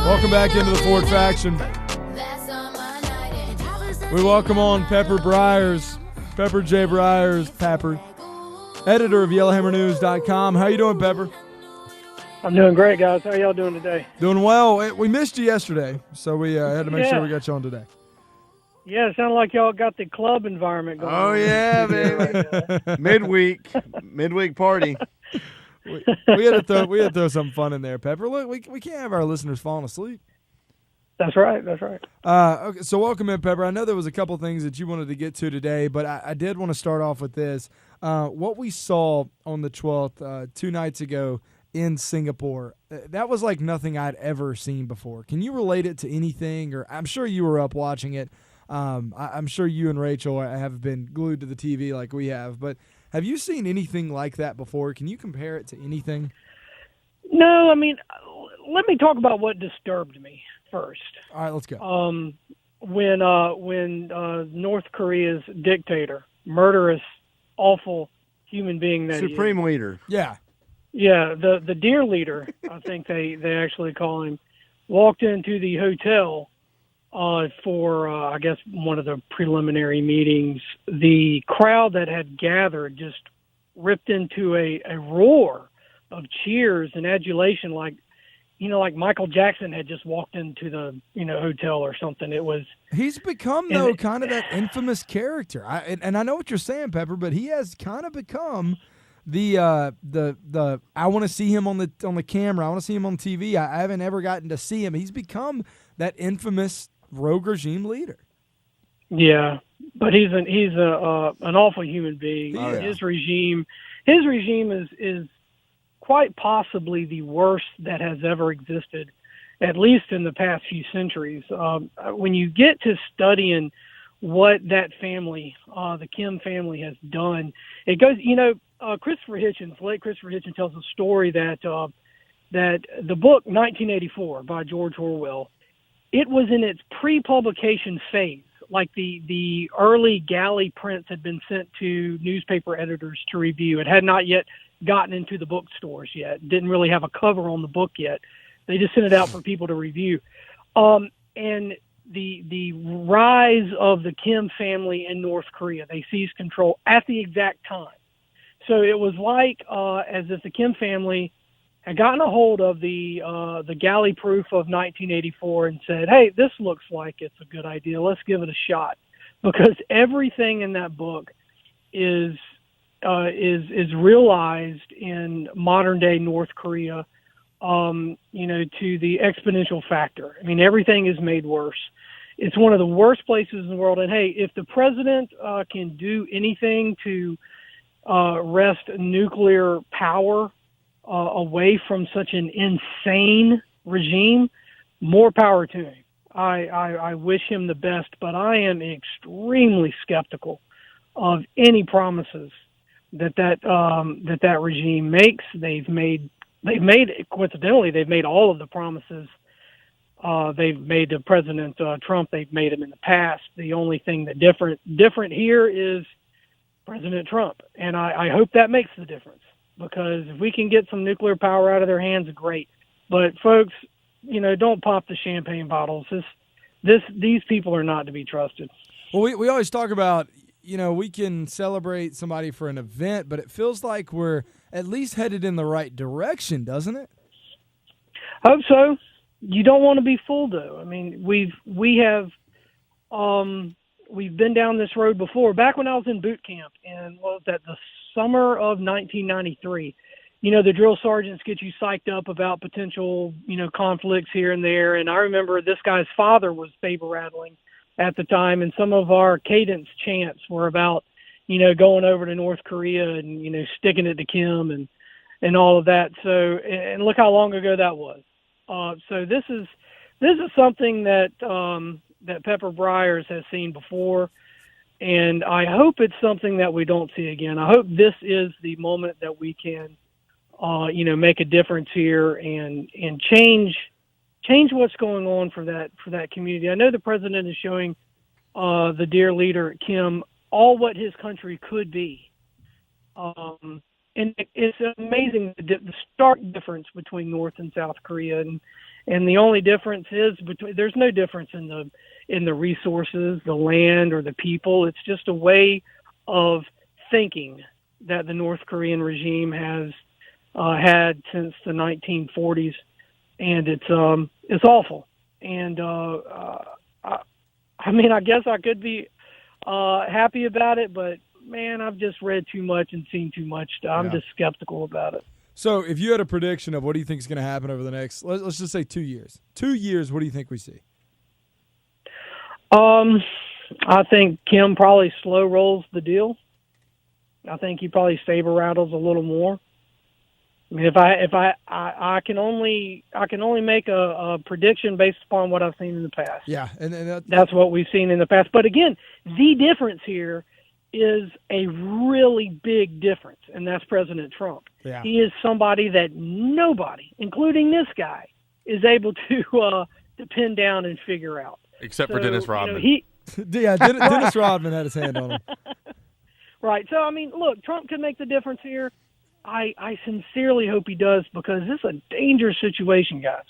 Welcome back into the Ford Faction. We welcome on Pepper Bryars, Pepper J. Bryars, Pepper, editor of Yellowhammernews.com. How you doing, Pepper? I'm doing great, guys. How are y'all doing today? Doing well. We missed you yesterday, so we had to make sure we got you on today. Yeah, it sounded like y'all got the club environment going on. Oh, yeah, baby. Midweek party. We had to throw some fun in there, Pepper. Look, we can't have our listeners falling asleep. That's right. Okay, so welcome in, Pepper. I know there was a couple things that you wanted to get to today, but I did want to start off with this. What we saw on the 12th, 2 nights ago in Singapore, that was like nothing I'd ever seen before. Can you relate it to anything? Or I'm sure you were up watching it. I'm sure you and Rachel have been glued to the TV like we have, but have you seen anything like that before? Can you compare it to anything? No, I mean, let me talk about what disturbed me first. All right, let's go. When North Korea's dictator, murderous, awful human being that Supreme leader. Yeah. Yeah, the deer leader, I think they actually call him, walked into the hotel for, I guess, one of the preliminary meetings. The crowd that had gathered just ripped into a roar of cheers and adulation, like Michael Jackson had just walked into the, hotel or something. He's become, though, kind of that infamous character. And I know what you're saying, Pepper, but he has kind of become the I want to see him on the camera. I want to see him on TV. I haven't ever gotten to see him. He's become that infamous rogue regime leader. Yeah, but he's an awful human being. Oh, yeah. His regime is quite possibly the worst that has ever existed, at least in the past few centuries. When you get to studying what that family, the Kim family, has done, it goes. Christopher Hitchens, late Christopher Hitchens, tells a story that the book 1984 by George Orwell, it was in its pre-publication phase. Like the early galley prints had been sent to newspaper editors to review. It had not yet gotten into the bookstores yet. Didn't really have a cover on the book yet. They just sent it out for people to review. And the rise of the Kim family in North Korea, they seized control at the exact time. So it was like as if the Kim family had gotten a hold of the galley proof of 1984 and said, "Hey, this looks like it's a good idea. Let's give it a shot," because everything in that book is realized in modern day North Korea. To the exponential factor. I mean, everything is made worse. It's one of the worst places in the world. And hey, if the president can do anything to wrest nuclear power away from such an insane regime, more power to him. I wish him the best, but I am extremely skeptical of any promises that regime makes. They've made all of the promises they've made to President Trump. They've made them in the past. The only thing that different here is President Trump, and I hope that makes the difference, because if we can get some nuclear power out of their hands, great. But folks, don't pop the champagne bottles. These people are not to be trusted. Well, we always talk about, we can celebrate somebody for an event, but it feels like we're at least headed in the right direction, doesn't it? Hope so. You don't want to be fooled, though. I mean, we've been down this road before. Back when I was in boot camp, and what was that, the summer of 1993, the drill sergeants get you psyched up about potential, conflicts here and there. And I remember this guy's father was saber rattling at the time, and some of our cadence chants were about, going over to North Korea and, sticking it to Kim and all of that. So, and look how long ago that was. So this is something that Pepper Bryars has seen before, and I hope it's something that we don't see again. I hope this is the moment that we can, make a difference here and change what's going on for that community. I know the president is showing the dear leader Kim all what his country could be, and it's amazing the stark difference between North and South Korea, And the only difference is there's no difference in the resources, the land, or the people. It's just a way of thinking that the North Korean regime has had since the 1940s, and it's awful. And I mean, I guess I could be happy about it, but man, I've just read too much and seen too much. I'm just skeptical about it. So if you had a prediction of what do you think is going to happen over the next, let's just say 2 years. 2 years, what do you think we see? I think Kim probably slow rolls the deal. I think he probably saber rattles a little more. I mean, I can only make a prediction based upon what I've seen in the past. Yeah, and that's what we've seen in the past. But again, the difference here is a really big difference, and that's President Trump. Yeah. He is somebody that nobody, including this guy, is able to pin down and figure out. Except for Dennis Rodman. Dennis Rodman had his hand on him. Right. So, I mean, look, Trump could make the difference here. I sincerely hope he does, because this is a dangerous situation, guys.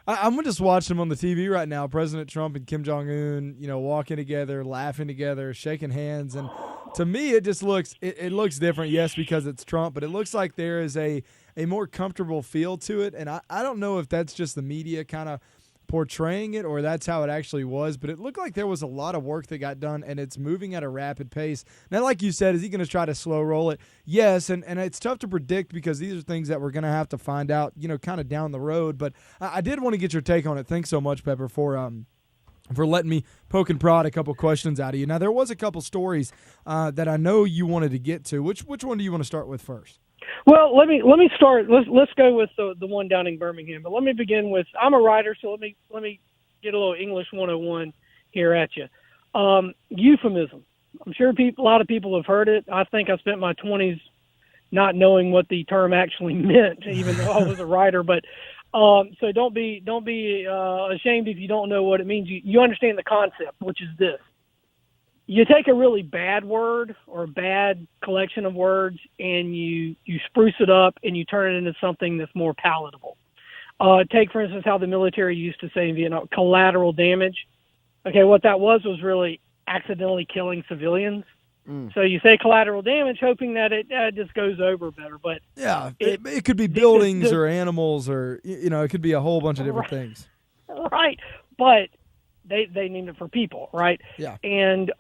I'm just watching him on the TV right now, President Trump and Kim Jong-un, walking together, laughing together, shaking hands. And to me, it just looks it looks different, yes, because it's Trump, but it looks like there is a more comfortable feel to it. And I don't know if that's just the media kind of portraying it or that's how it actually was, but it looked like there was a lot of work that got done, and it's moving at a rapid pace. Now, like you said, is he going to try to slow roll it? Yes, and it's tough to predict because these are things that we're going to have to find out, kind of down the road. But I did want to get your take on it. Thanks so much, Pepper, for letting me poke and prod a couple questions out of you. Now, there was a couple stories that I know you wanted to get to. Which one do you want to start with first? Well, let me start. Let's go with the one down in Birmingham. But let me begin with, I'm a writer, so let me get a little English 101 here at you. Euphemism. I'm sure a lot of people have heard it. I think I spent my 20s not knowing what the term actually meant, even though I was a writer. But so don't be ashamed if you don't know what it means. You understand the concept, which is this. You take a really bad word or a bad collection of words and you spruce it up and you turn it into something that's more palatable. Take, for instance, how the military used to say in Vietnam, collateral damage. Okay, what that was really accidentally killing civilians. So you say collateral damage, hoping that it just goes over better. But yeah, it could be buildings or animals or, it could be a whole bunch of different things. Right, but they named it for people, right? Yeah. And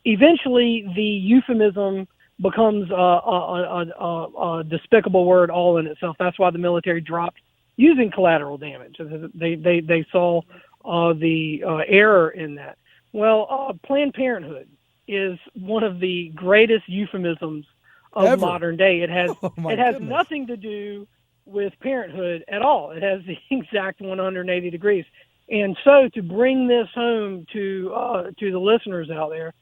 eventually the euphemism becomes a despicable word all in itself. That's why the military dropped using collateral damage. They saw the error in that. Well, Planned Parenthood is one of the greatest euphemisms of ever. Modern day. It has goodness. nothing to do with parenthood at all. It has the exact 180 degrees. And so to bring this home to the listeners out there,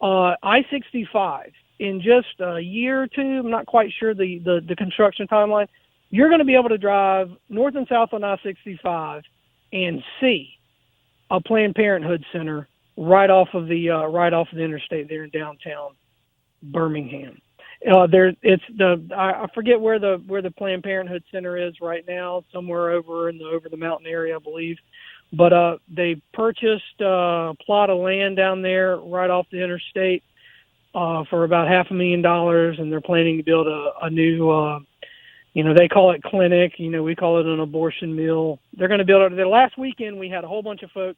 I-65, in just a year or two, I'm not quite sure the construction timeline, you're going to be able to drive north and south on I-65 and see a Planned Parenthood center right off of the interstate there in downtown Birmingham. I forget where the Planned Parenthood Center is right now, somewhere over the mountain area, I believe. But they purchased a plot of land down there right off the interstate for about $500,000, and they're planning to build a new, they call it clinic. We call it an abortion mill. They're going to build it. Last weekend we had a whole bunch of folk.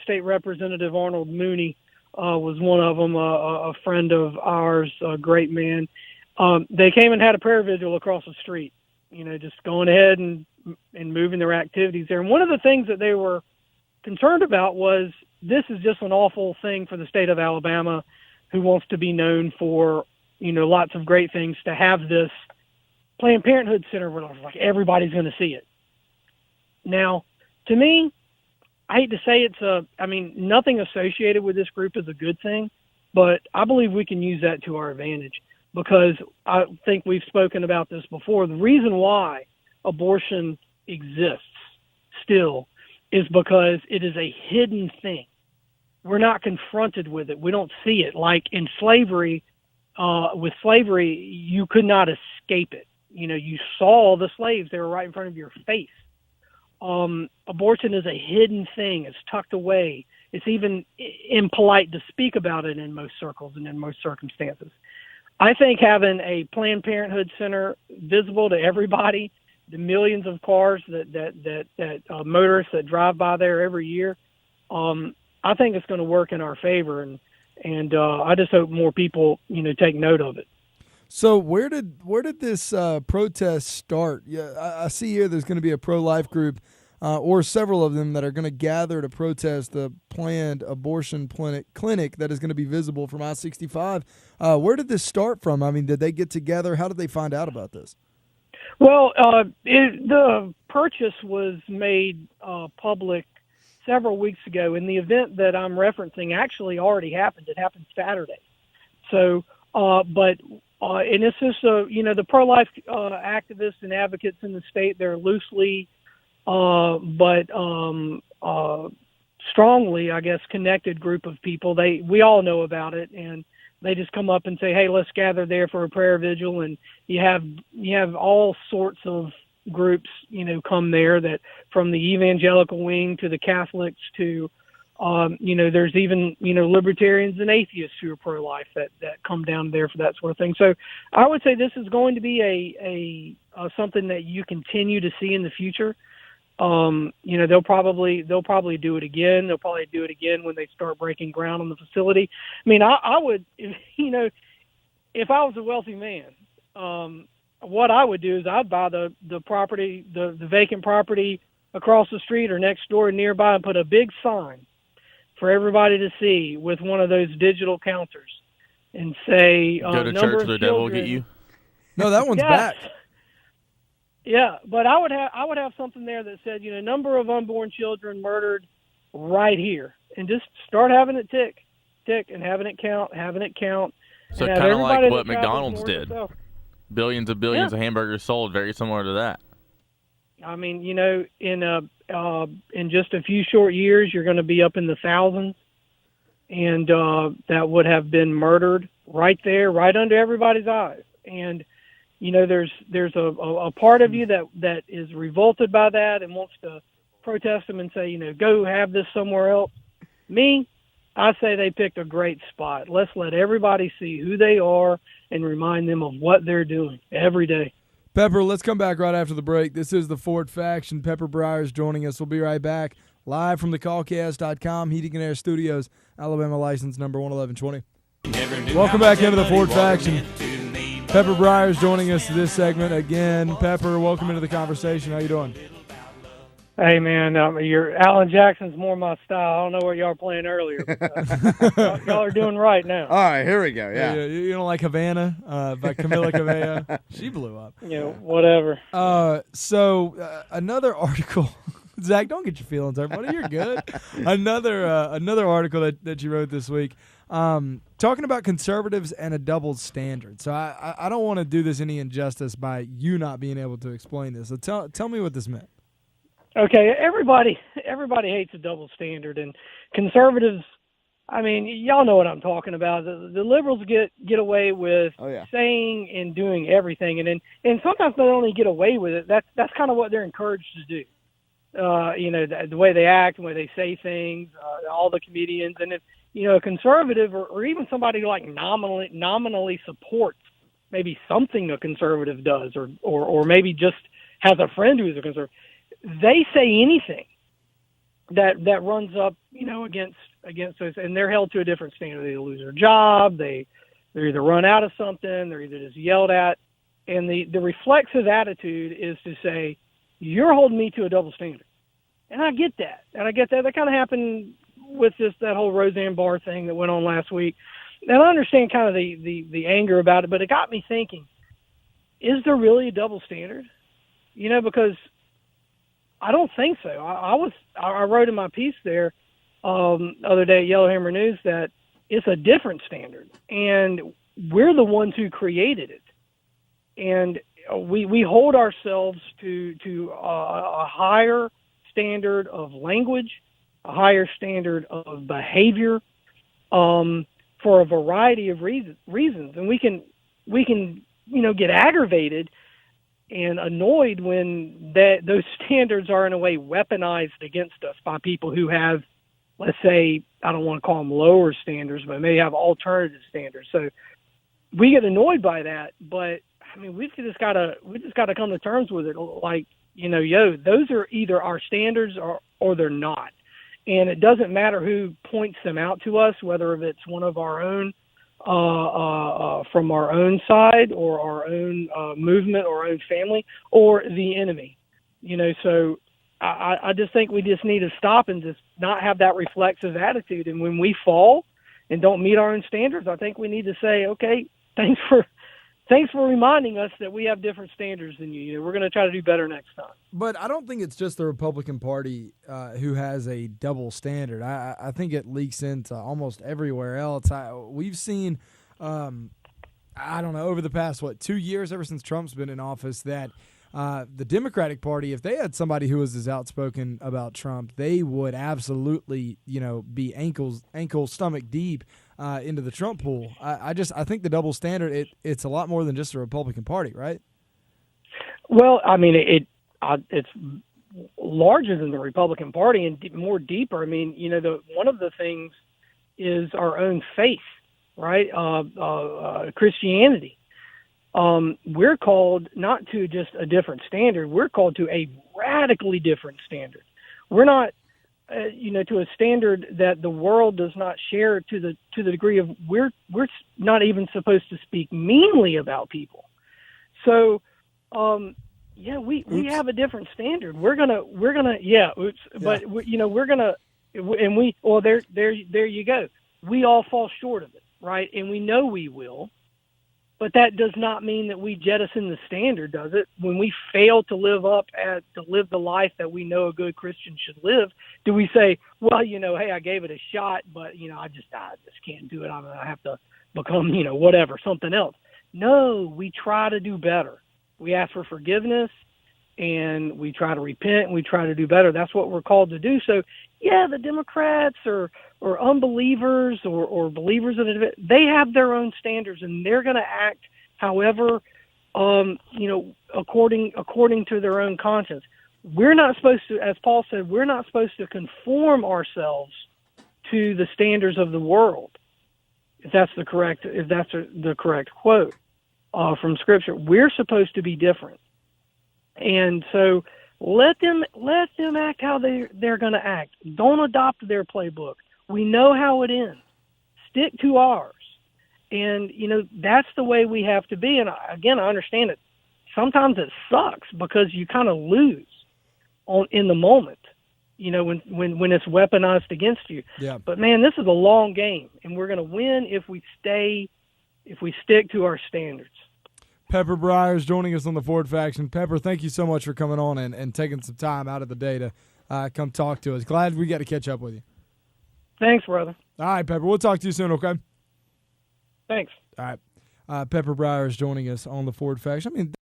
State Representative Arnold Mooney was one of them, a friend of ours, a great man. They came and had a prayer vigil across the street, just going ahead and moving their activities there. And one of the things that they were concerned about was this is just an awful thing for the state of Alabama, who wants to be known for, lots of great things, to have this Planned Parenthood Center where everybody's going to see it. Now, to me, I hate to say nothing associated with this group is a good thing, but I believe we can use that to our advantage, because I think we've spoken about this before. The reason why abortion exists still is because it is a hidden thing. We're not confronted with it. We don't see it. Like in slavery, with slavery, you could not escape it. You saw the slaves. They were right in front of your face. abortion is a hidden thing. It's tucked away. It's even impolite to speak about it in most circles and in most circumstances. I think having a Planned Parenthood center visible to everybody, the millions of cars that motorists that drive by there every year, I think it's going to work in our favor, and I just hope more people, take note of it. So where did this protest start? Yeah, I see here there's going to be a pro-life group, or several of them that are going to gather to protest the planned abortion clinic that is going to be visible from I-65. Where did this start from? I mean, did they get together? How did they find out about this? Well, the purchase was made public several weeks ago, and the event that I'm referencing actually already happened. It happened Saturday. So, and it's just, the pro-life activists and advocates in the state, they're loosely but strongly, I guess, connected group of people. We all know about it, and they just come up and say, hey, let's gather there for a prayer vigil. And you have all sorts of groups, come there, that from the evangelical wing to the Catholics to, there's even, libertarians and atheists who are pro-life that come down there for that sort of thing. So I would say this is going to be a something that you continue to see in the future. They'll probably do it again. They'll probably do it again when they start breaking ground on the facility. I mean, I would, if I was a wealthy man, what I would do is I'd buy the property, the vacant property across the street or next door nearby, and put a big sign for everybody to see with one of those digital counters and say, go to church, the devil will get you. No, that one's back. Yeah, but I would have something there that said, number of unborn children murdered right here, and just start having it tick, and having it count. So kind of like what McDonald's did. Billions of billions of hamburgers sold, very similar to that. I mean, in just a few short years, you're going to be up in the thousands, and that would have been murdered right there, right under everybody's eyes. And there's a part of you that is revolted by that and wants to protest them and say, go have this somewhere else. Me, I say they picked a great spot. Let's let everybody see who they are and remind them of what they're doing every day. Pepper, let's come back right after the break. This is the Ford Faction. Pepper Bryars joining us. We'll be right back live from the callcast.com Heating and Air Studios, Alabama license number 11120. Welcome back into the Ford Faction. Pepper Bryars joining us this segment again. Pepper, welcome into the conversation. How you doing? Hey, man, your Alan Jackson's more my style. I don't know what y'all were playing earlier. But, y'all are doing right now. All right, here we go. Yeah. You don't like Havana by Camila Cabello? She blew up. Whatever. So another article. Zach, don't get your feelings hurt, buddy. You're good. Another article that you wrote this week. Talking about conservatives and a double standard. So I don't want to do this any injustice by you not being able to explain this. So tell me what this meant. Okay, everybody hates a double standard, and conservatives, I mean, y'all know what I'm talking about. The liberals get away with saying and doing everything, and sometimes not only get away with it, that's kind of what they're encouraged to do. The way they act, the way they say things, all the comedians, and if a conservative or even somebody who like nominally supports maybe something a conservative does, or maybe just has a friend who's a conservative, they say anything that runs up, against us, and they're held to a different standard. They lose their job, they're either run out of something, they're either just yelled at, and the reflexive attitude is to say, you're holding me to a double standard. And I get that. That kind of happened with that whole Roseanne Barr thing that went on last week. And I understand kind of the anger about it, but it got me thinking, is there really a double standard? Because I don't think so. I wrote in my piece there other day at Yellowhammer News that it's a different standard, and we're the ones who created it. And we hold ourselves to a higher standard of language, a higher standard of behavior, for a variety of reasons. And we can get aggravated and annoyed when those standards are in a way weaponized against us by people who have, let's say, I don't want to call them lower standards, but may have alternative standards. So we get annoyed by that, but I mean, we just gotta come to terms with it. Like, those are either our standards or they're not. And it doesn't matter who points them out to us, whether it's one of our own, from our own side or our own movement or our own family or the enemy. So I just think we just need to stop and just not have that reflexive attitude. And when we fall and don't meet our own standards, I think we need to say, okay, thanks for reminding us that we have different standards than you. We're going to try to do better next time. But I don't think it's just the Republican Party who has a double standard. I think it leaks into almost everywhere else. We've seen, I don't know, over the past, 2 years, ever since Trump's been in office, that the Democratic Party, if they had somebody who was as outspoken about Trump, they would absolutely, be ankle stomach deep into the Trump pool. I think the double standard, it's a lot more than just the Republican Party, right? Well, I mean, it's larger than the Republican Party and more deeper. I mean, one of the things is our own faith, right? Christianity. We're called not to just a different standard. We're called to a radically different standard. We're not, to a standard that the world does not share to the degree of we're not even supposed to speak meanly about people. So, we have a different standard. We're gonna oops. But we're gonna, and there you go. We all fall short of it, right? And we know we will. But that does not mean that we jettison the standard, does it? When we fail to live the life that we know a good Christian should live, do we say, well, hey, I gave it a shot, but I just can't do it. I'm gonna have to become, whatever, something else. No, we try to do better. We ask for forgiveness, and we try to repent, and we try to do better. That's what we're called to do. So, yeah, the Democrats or unbelievers or believers in it, they have their own standards, and they're going to act however, according to their own conscience. We're not supposed to, as Paul said, we're not supposed to conform ourselves to the standards of the world. If that's the correct quote from Scripture, we're supposed to be different, and so let them act how they're going to act. Don't adopt their playbook. We know how it ends. Stick to ours, and that's the way we have to be. And again, I understand it. Sometimes it sucks because you kind of lose in the moment. When it's weaponized against you. Yeah. But man, this is a long game, and we're going to win if we stick to our standards. Pepper Bryars joining us on the Ford Faction. Pepper, thank you so much for coming on and taking some time out of the day to come talk to us. Glad we got to catch up with you. Thanks, brother. All right, Pepper. We'll talk to you soon, okay? Thanks. All right. Pepper Bryars joining us on the Ford Faction.